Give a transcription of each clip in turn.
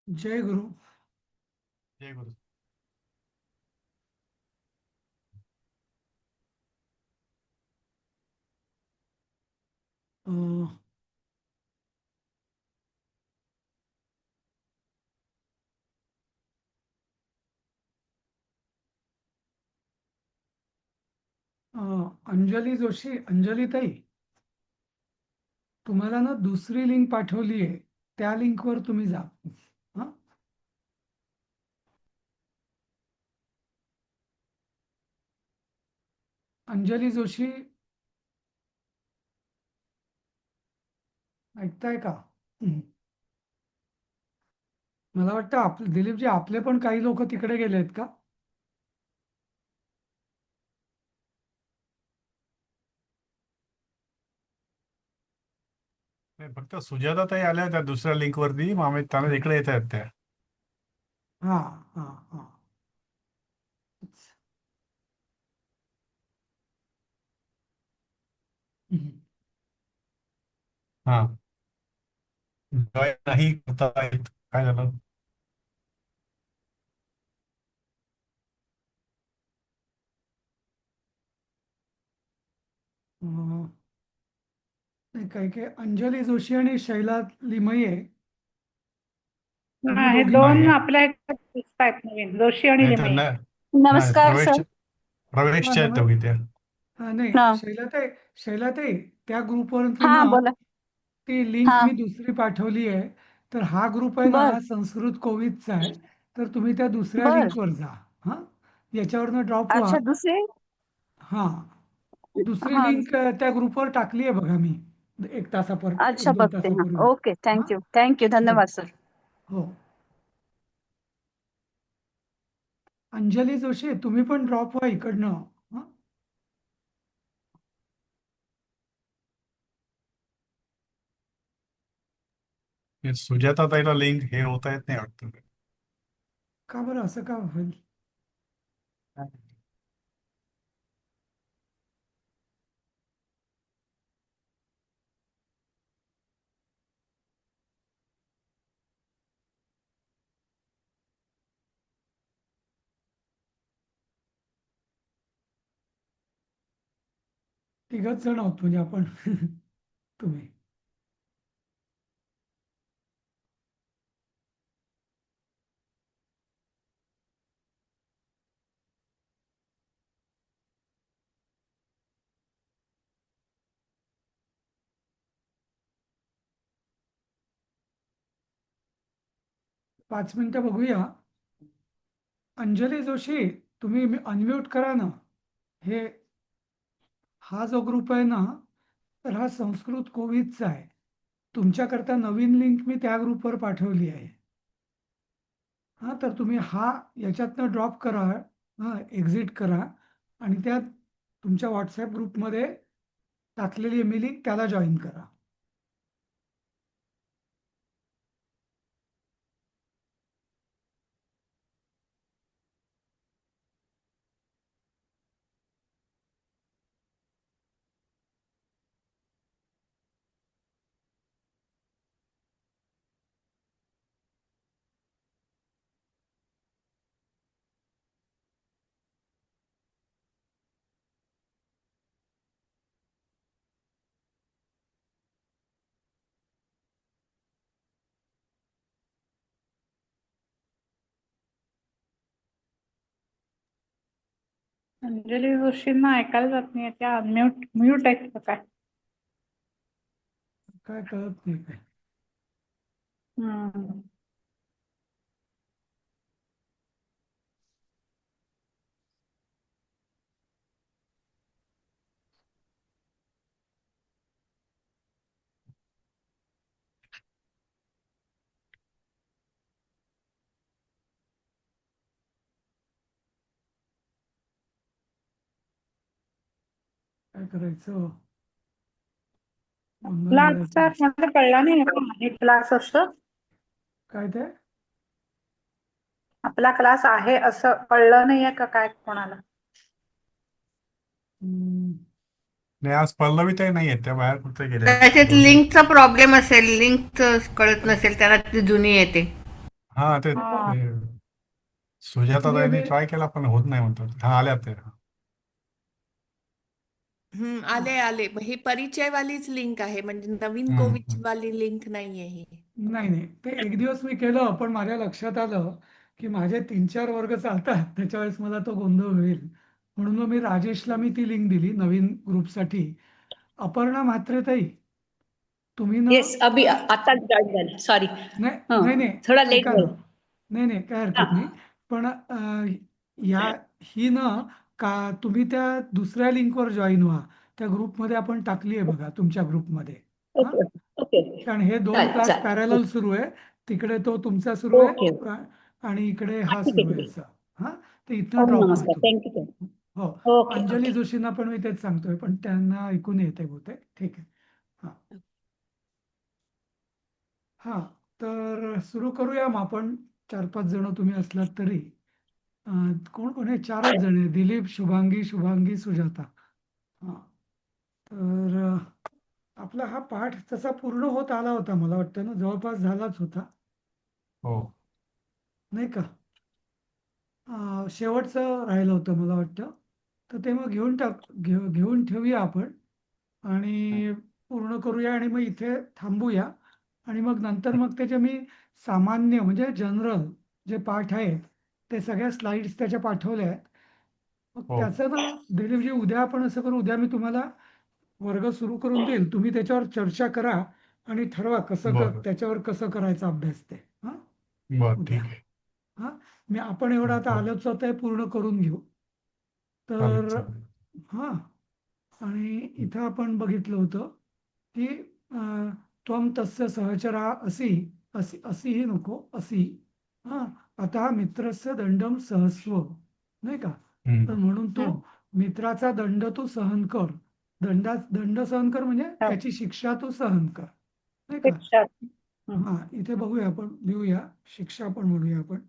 जय गुरु. जय गुरु. अं, अंजली जोशी, अंजली ताई, तुम्हाला ना दुसरी लिंक पाठवली आहे. त्या लिंकवर तुम्ही जा. हा, अंजली जोशी, ऐकताय का? हं. मला वाटतं दिलीपजी, आपले पण काही लोक तिकडे गेले आहेत का? नाही, फक्त सुजाता ताई आल्या त्या दुसऱ्या लिंक वरती, मग त्यांना इकडे येत आहेत त्या. हा, हा, हा. हं. हा, जॉईन नाही करता येत. काय झालं? अं, नाही, काही काही अंजली जोशी आणि शैला लिमये, तुम्ही हे दोघी. नाही दोन आपल्या ह्याच्यात दिसतायत नवीन, जोशी आणि नाही तर लिमये. नाही, नमस्कार सर. हा, प्रवेशच्या आहेत दोघी त्या. हा, नाही, हा शैलाताई, त्या ग्रुपवरती हा ना बोला. ती लिंक हा मी दुसरी पाठवली आहे. तर हा ग्रुप आहे ना, बर हा संस्कृत कोविदचा आहे. तर तुम्ही त्या दुसऱ्या बर. लिंकवर जा. हा, याच्यावरनं ड्रॉप व्हा. अच्छा, दुसरे. हा, दुसरी हा, लिंक त्या ग्रुपवर टाकली आहे बघा मी, अच्छा, एक दोन बघते. हा, तासापूर्वी. ओके. हा, थँक्यू, थँक्यू, हो, धन्यवाद सर. हो. अंजली जोशी, तुम्ही पण ड्रॉप व्हा इकडनं. हा, सुजाता ताईला लिंक हे होता येत नाही वाटतं. का बरं असं का होईल? तिघच जण आहोत म्हणजे आपण. तुम्ही. पाच मिनिटं बघूया. अंजली जोशी, तुम्ही अनम्यूट करा ना. हे हा जो ग्रुप आहे ना, तर हा संस्कृत कोविदचा आहे. तुमच्याकरता नवीन लिंक मी त्या ग्रुपवर पाठवली आहे. हा, तर तुम्ही याच्यातनं ड्रॉप करा. हा, एक्झिट करा आणि त्या तुमच्या व्हॉट्सॲप ग्रुपमध्ये टाकलेली मी लिंक त्याला जॉईन करा. अंजली जोशींना ऐकायला जात नाही, त्या म्यूट आहेत का काय? काय कळत नाही काय. हम्म. काय करायचं? गोंधळ आपला घालायचा. आजचा मला कळला नाही आहे क्लास असं. काय ते? आपला क्लास आहे असं कळलं नाहीये का काय कोणाला? हम्म, नाही, आज पल्लवी ताई नाही आहेत, त्या बाहेर कुठे गेल्या कदाचित दोन. लिंकचा प्रॉब्लेम असेल, लिंक कळत नसेल त्याला, ती जुनी येते. हा ते हा. सुजाता मी ताईंनी मी ट्राय केला पण होत नाही म्हणतात. हा आल्या ते. हा, आले आले. ही परिचयवालीच लिंक आहे, म्हणजे नवीन कोविड हम्म. वाली लिंक नाहीये ही. नाही नाही, ते एक दिवस मी केलं पण माझ्या लक्षात आलं की माझे 3-4 वर्ग चालतात, त्याच्या वेळेस मला तो गोंधळ होईल. म्हणून मग मी राजेशला ती लिंक दिली नवीन ग्रुपसाठी. अपर्णा म्हात्रे ताई, तुम्ही ना येस अभि आता जॉईन झाली. सॉरी. नाही हा नाही नाही, थोडा लेट ऐका ना, झाला. नाही नाही काय हा हरकत नाही. पण या ही ना, का तुम्ही त्या दुसऱ्या लिंकवर जॉईन व्हा. त्या ग्रुपमध्ये आपण टाकली आहे बघा, तुमच्या ग्रुपमध्ये. हा, ओके ओके ओके. कारण हे 2 चालेल क्लास चालेल. पॅरलल सुरू आहे. तिकडे तो तुमचा सुरू ओके. आहे आणि इकडे हा हा ठीक आहे सुरू ठीक आहे आहे. असं. हा, तर इथनं ओम ड्रॉप व्हा नमस्कार. तुम्ही. थँक्यू. हो, ओके अंजली ओके. जोशींना पण मी तेच सांगतोय, पण त्यांना ऐकून येते बहुतेक. ठीक आहे. हा हा, तर सुरू करूया मग आपण. 4-5 जण तुम्ही असलात तरी. कोण कोण आहे? 4च जण आहे. दिलीप, शुभांगी, सुजाता. हा, तर आपला हा पाठ तसा पूर्ण होत आला होता, मला वाटतं ना, जवळपास झालाच होता, हो. नाही का? शेवटचं राहिलं होतं मला वाटतं. तर ते मग घेऊन ठेवूया आपण आणि पूर्ण करूया आणि मग इथे थांबूया. आणि मग नंतर मग त्याचे मी सामान्य म्हणजे जनरल जे पाठ आहेत ते सगळ्या स्लाइड्स त्याच्या पाठवल्या आहेत. मग हो. त्याचं ना दिलीपजी, उद्या आपण असं करू, उद्या मी तुम्हाला वर्ग सुरू करून देईल. तुम्ही त्याच्यावर चर्चा करा आणि ठरवा बरं. त्याच्यावर कसं करायचा अभ्यास ते. हां, बरं उद्या. ठीक आहे. हां, आपण एवढं आता हो. आलोच आहे, पूर्ण करून घेऊ. चालेल तर चालेल. हां, आणि इथं आपण बघितलं होतं की त्वम तस्य सहचरा असी, असीही नको, असी. हां, आता मित्रस्य दंडम सहस्व, नाही का? तर हम्म. म्हणून तू हम्म. मित्राचा दंड तू सहन कर. दंड सहन कर म्हणजे हो. त्याची शिक्षा तू सहन कर, नाही का? शिक्षा. हम्म. हां, इथे बघूया, आपण लिहूया शिक्षा पण म्हणूया आपण.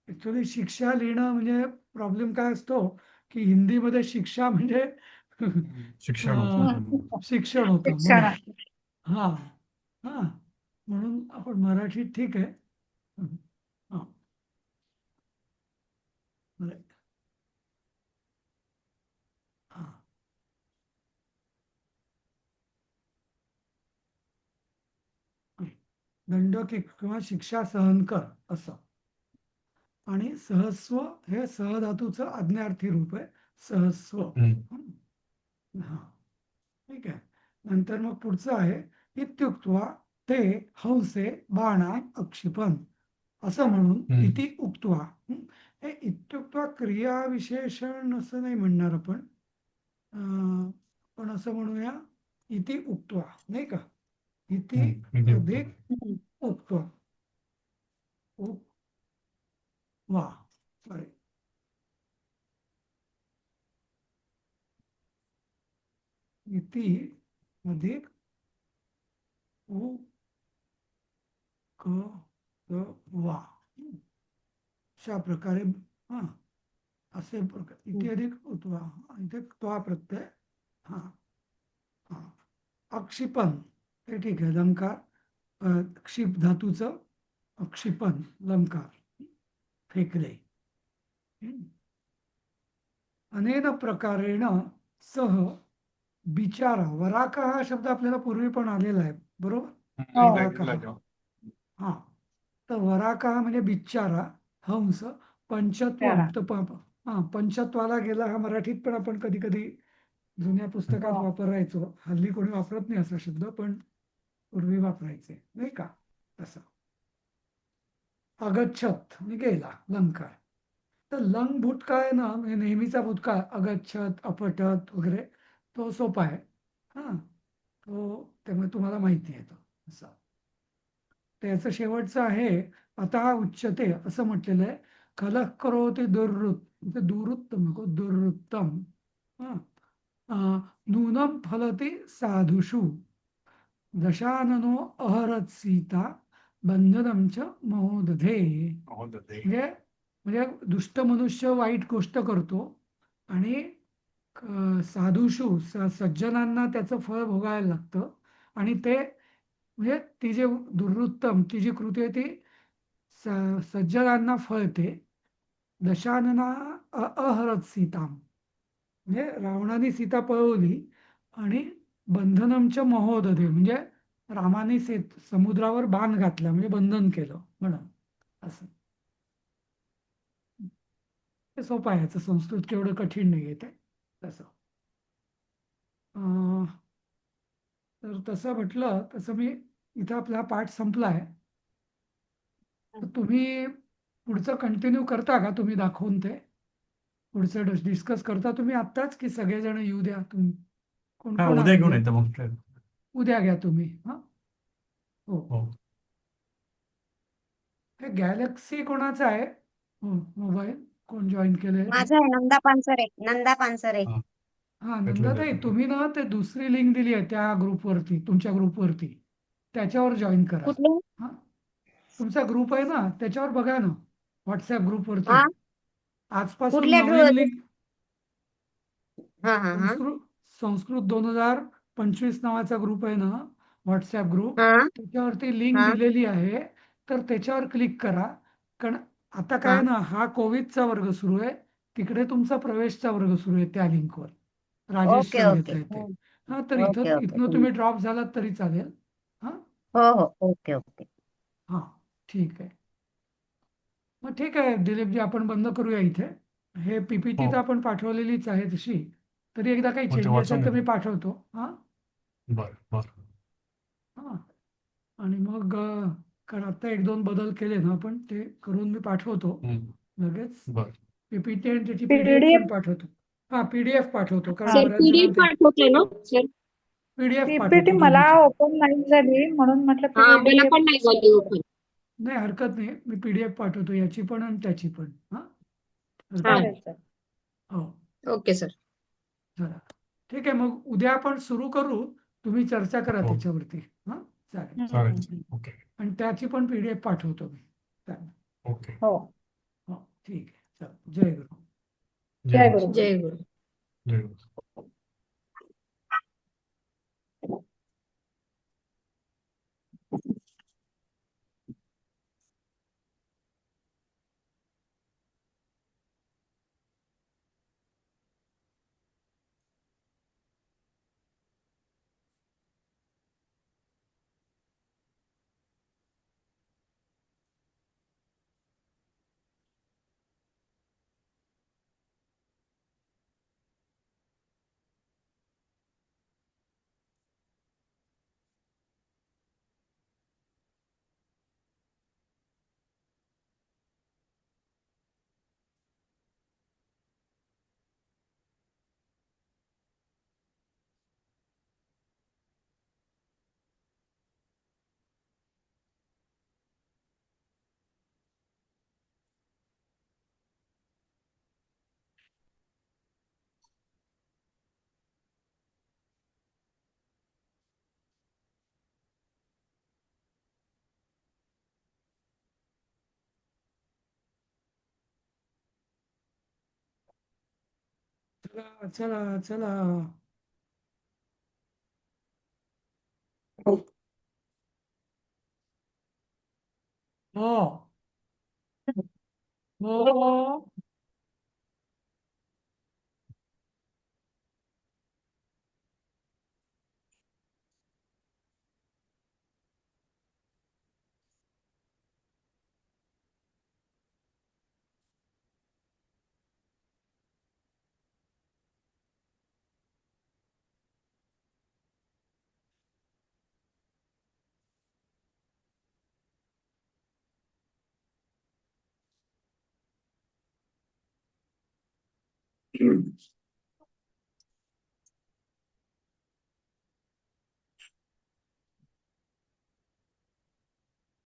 ऍक्च्युली शिक्षा लिहिणं म्हणजे प्रॉब्लेम काय असतो की हिंदीमध्ये शिक्षा म्हणजे शिक्षण अं, होतं. हम्म. शिक्षण होतं शिक्षण. म्हणून. हा हा, म्हणून आपण मराठीत ठीक आहे. हा, बरं. हा, दंड किंवा शिक्षा सहन कर असं. आणि सहस्व हे सहधातूचं आज्ञार्थी रूप आहे. सहस्व. हम्म. हा, ठीक आहे. नंतर मग पुढचं आहे इत्युक्त्वा ते हंसे बाणा अक्षिपन, असं म्हणून हम्म. इति उक्त्वा. हे इत्युक्त्वा क्रियाविशेषण असं नाही म्हणणार आपण. पण असं म्हणूया इति उक्त्वा, नाही का? इति किती उत्तम. अधिक उक्त्वा. वा, सॉरी. इति अधिक उ क वा, अशा प्रकारे. हा, असे प्रकार इथे अधिक उतवा, इथे त्वा प्रत्यय. हा हा, अक्षिपन हे ठीक आहे, लंकार. क्षिप धातूचं अक्षिपन, लंकार, फेकले. अनेन प्रकारेण सह बिचारा. वराका हा शब्द आपल्याला पूर्वी पण आलेला आहे, बरोबर? हो. वराका. हा, तर वराका म्हणजे बिचारा, हंस, पंचत्वम. बिचारा. तर हा, पंचत्वाला गेला हा मराठीत पण आपण कधी कधी जुन्या पुस्तकात हो. वापरायचो. हल्ली कोणी वापरत नाही असा शब्द, पण पूर्वी वापरायचे, नाही का? तसं. अगच्छत म्हणजे गेला, लंकार. तर लंग भूतकाळ ना, म्हणजे नेहमीचा भूतकाळ, अगच्छत, अपठत वगैरे, तो सोपा आहे. हा, तो त्यामुळे तुम्हाला माहिती आहे तो असं. त्याचं शेवटचं आहे आता उच्यते, असं म्हटलेलं आहे. कलह करोति दुर्वृत्त, दुरुत्तम नको, दुर्वृत्तम. नूनम फलती साधुषु, दशाननो अहरत सीता, बंधनम च महोदधे. म्हणजे म्हणजे दुष्ट मनुष्य वाईट गोष्ट करतो आणि साधुषु सज्जनांना त्याचं फळ भोगायला लागतं. आणि ते म्हणजे ती जे दुर्वृत्तम, ती जी कृती आहे ती सज्जनांना फळते दशानना अहरत सीताम. म्हणजे रावणाने सीता पळवली आणि बंधनमच्या महोदधे म्हणजे रामाने समुद्रावर बाण घातला म्हणजे बंधन केलं म्हणून असं. ते सोपं आहे, याचं संस्कृत केवढं कठीण नाही ते तसं. अं, तर तसं म्हटलं तसं मी इथं आपला पाठ संपलाय. तर तुम्ही पुढचं कंटिन्यू करता का? तुम्ही दाखवून ते पुढचं डिस्कस करता तुम्ही आत्ताच की सगळेजण येऊ द्या तुम्ही? कोण हा कोण उद्या आहे घेऊन उद्या? येतो मग ते. उद्या घ्या तुम्ही. हा हो. हो. हे गॅलेक्सी कोणाचा आहे? हो, मोबाईल कोण जॉईन केलंय ते? माझं आहे नंदा पानसरे. नंदा पानसरे. हा हा घेतलं नंदाताई, घेतलं. तुम्ही ना ते दुसरी लिंक दिली आहे त्या ग्रुपवरती, तुमच्या ग्रुपवरती त्याच्यावर जॉईन करा. कुठले? हा तुमचा ग्रुप आहे ना त्याच्यावर बघा ना, व्हॉट्सअप ग्रुपवरती हा आजपासून कुठल्या नवीन लिंक हा हा हा संस्कृत संस्कृत 2025 नावाचा ग्रुप आहे ना, व्हॉट्सअप ग्रुप, हा त्याच्यावरती लिंक हा दिलेली आहे. तर त्याच्यावर क्लिक करा. कारण आता काय हा आहे ना, हा कोविडचा वर्ग सुरू आहे, तिकडे तुमचा प्रवेशचा वर्ग सुरू आहे त्या लिंकवर. Rajesh okay sir okay. घेत आहेत ते. हा तर ओके इथं ओके. इथनं तुम्ही ड्रॉप झालात तरी चालेल. हा हो हो ओके ओके. हा ठीक आहे. मग ठीक आहे दिलीपजी, आपण बंद करूया इथे. हे पीपीटी हो तर आपण पाठवलेलीच आहे तशी, तरी एकदा काही मग ते चेंजेस वाचून आहेत तर मी घेतो. पाठवतो. हा बरं बरं. हा आणि मग कारण आता एक दोन बदल केले ना आपण, ते करून मी पाठवतो लगेच. बरं. पीपीटी आणि त्याची पीडीएफ पीडीएफ पण पाठवतो. हा पीडीएफ पाठवतो कारण हा. सर बऱ्याच पीडीएफ जणांचे पाठवतोय ना सर? पीडीएफ पीपीटी पाठवतो मला दोन्हीची. ओपन नाही झाली म्हणून म्हटलं हा मला पीडीएफ. पण नाही झाली ओपन. नाही हरकत नाही, मी पीडीएफ पाठवतो याची पण आणि त्याची पण. हा हरकत हा चालेल नाही. सर. हो ओके सर. चला ठीक आहे, मग उद्या आपण सुरू करू. तुम्ही चर्चा करा हो त्याच्यावरती. हा चालेल. चालेल. हम्म. ओके आणि त्याची पण पीडीएफ पाठवतो मी. चालेल. ओके. हो. हो ठीक आहे. चल जय गुरु. जय जय गुरु. गुरु. जय गुरु. जय गुरु. चला चला चला. हो हो